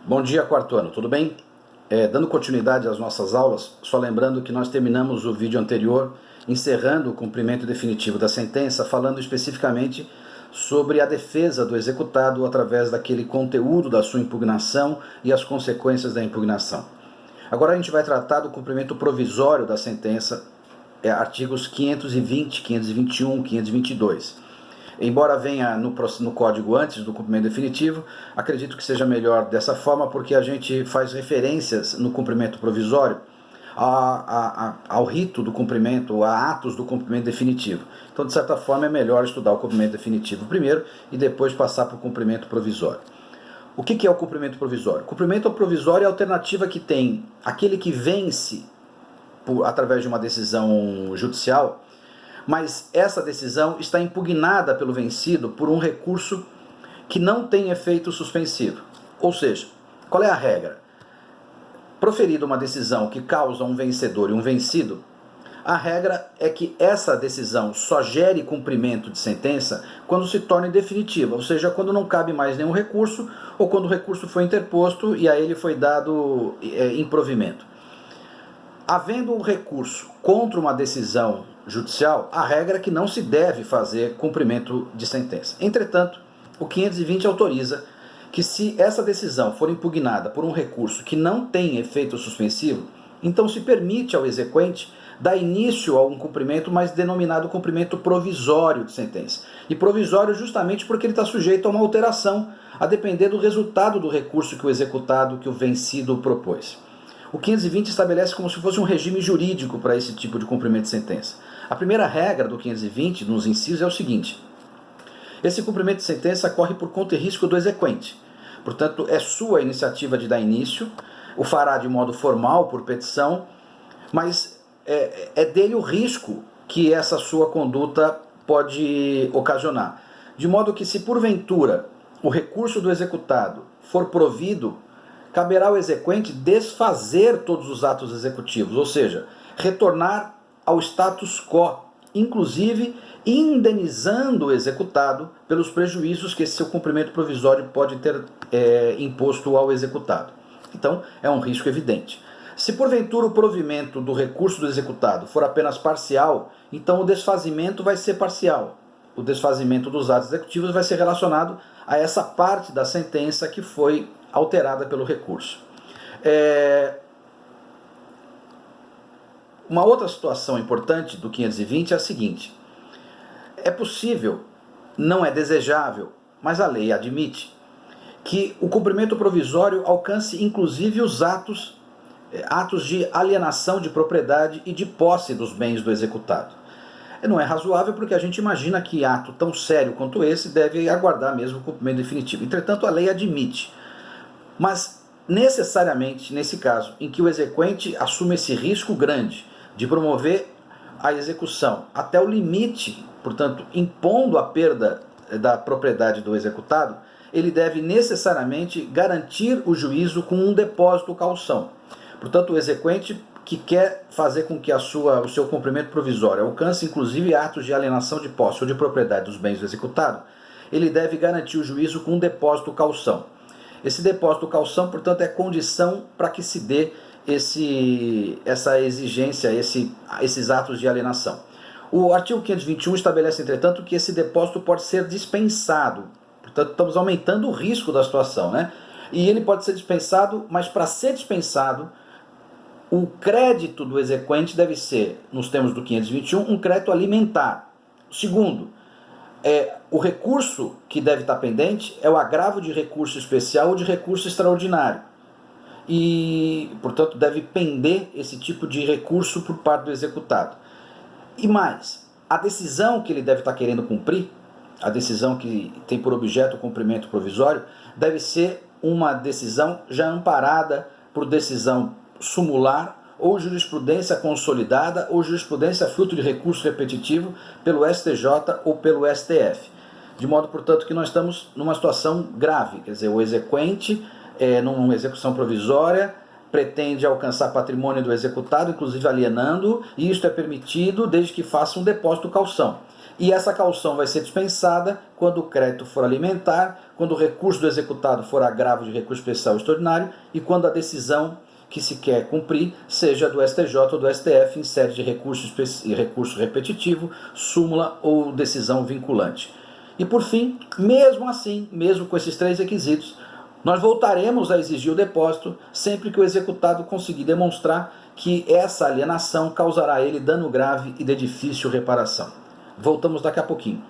Bom dia, quarto ano, tudo bem? Dando continuidade às nossas aulas, só lembrando que nós terminamos o vídeo anterior encerrando o cumprimento definitivo da sentença, falando especificamente sobre a defesa do executado através daquele conteúdo da sua impugnação e as consequências da impugnação. Agora a gente vai tratar do cumprimento provisório da sentença, artigos 520, 521, 522. Embora venha no código antes do cumprimento definitivo, acredito que seja melhor dessa forma, porque a gente faz referências no cumprimento provisório ao rito do cumprimento, a atos do cumprimento definitivo. Então, de certa forma, é melhor estudar o cumprimento definitivo primeiro e depois passar para o cumprimento provisório. O que é o cumprimento provisório? O cumprimento provisório é a alternativa que tem aquele que vence através de uma decisão judicial, mas essa decisão está impugnada pelo vencido por um recurso que não tem efeito suspensivo. Ou seja, qual é a regra? Proferida uma decisão que causa um vencedor e um vencido, a regra é que essa decisão só gere cumprimento de sentença quando se torne definitiva, ou seja, quando não cabe mais nenhum recurso ou quando o recurso foi interposto e a ele foi dado improvimento. Havendo um recurso contra uma decisão judicial, a regra é que não se deve fazer cumprimento de sentença. Entretanto, o 520 autoriza que se essa decisão for impugnada por um recurso que não tem efeito suspensivo, então se permite ao exequente dar início a um cumprimento, mas denominado cumprimento provisório de sentença. E provisório justamente porque ele está sujeito a uma alteração, a depender do resultado do recurso que o executado, que o vencido propôs. O 520 estabelece como se fosse um regime jurídico para esse tipo de cumprimento de sentença. A primeira regra do 520, nos incisos, é o seguinte: esse cumprimento de sentença corre por conta e risco do exequente. Portanto, é sua iniciativa de dar início, o fará de modo formal, por petição, mas é dele o risco que essa sua conduta pode ocasionar. De modo que, se porventura o recurso do executado for provido, caberá ao exequente desfazer todos os atos executivos, ou seja, retornar ao status quo, inclusive indenizando o executado pelos prejuízos que esse seu cumprimento provisório pode ter imposto ao executado. Então, é um risco evidente. Se porventura o provimento do recurso do executado for apenas parcial, então o desfazimento vai ser parcial. O desfazimento dos atos executivos vai ser relacionado a essa parte da sentença que foi alterada pelo recurso. Uma outra situação importante do 520 é a seguinte: é possível, não é desejável, mas a lei admite que o cumprimento provisório alcance inclusive os atos de alienação de propriedade e de posse dos bens do executado. Não é razoável porque a gente imagina que ato tão sério quanto esse deve aguardar mesmo o cumprimento definitivo. Entretanto, a lei admite. Mas, necessariamente, nesse caso, em que o exequente assume esse risco grande de promover a execução até o limite, portanto, impondo a perda da propriedade do executado, ele deve necessariamente garantir o juízo com um depósito caução. Portanto, o exequente que quer fazer com que o seu cumprimento provisório alcance inclusive atos de alienação de posse ou de propriedade dos bens do executado, ele deve garantir o juízo com um depósito caução. Esse depósito caução, portanto, é condição para que se dê essa exigência, esses atos de alienação. O artigo 521 estabelece, entretanto, que esse depósito pode ser dispensado. Portanto, estamos aumentando o risco da situação, né? E ele pode ser dispensado, mas para ser dispensado, o crédito do exequente deve ser, nos termos do 521, um crédito alimentar. Segundo, o recurso que deve estar pendente é o agravo de recurso especial ou de recurso extraordinário. E, portanto, deve pender esse tipo de recurso por parte do executado. E mais, a decisão que ele deve estar querendo cumprir, a decisão que tem por objeto o cumprimento provisório, deve ser uma decisão já amparada por decisão sumular ou jurisprudência consolidada ou jurisprudência fruto de recurso repetitivo pelo STJ ou pelo STF. De modo, portanto, que nós estamos numa situação grave, quer dizer, o exequente, numa execução provisória, pretende alcançar patrimônio do executado, inclusive alienando, e isto é permitido desde que faça um depósito caução. E essa caução vai ser dispensada quando o crédito for alimentar, quando o recurso do executado for agravo de recurso especial extraordinário e quando a decisão que se quer cumprir seja do STJ ou do STF em sede de recurso repetitivo, súmula ou decisão vinculante. E por fim, mesmo assim, mesmo com esses 3 requisitos, nós voltaremos a exigir o depósito sempre que o executado conseguir demonstrar que essa alienação causará a ele dano grave e de difícil reparação. Voltamos daqui a pouquinho.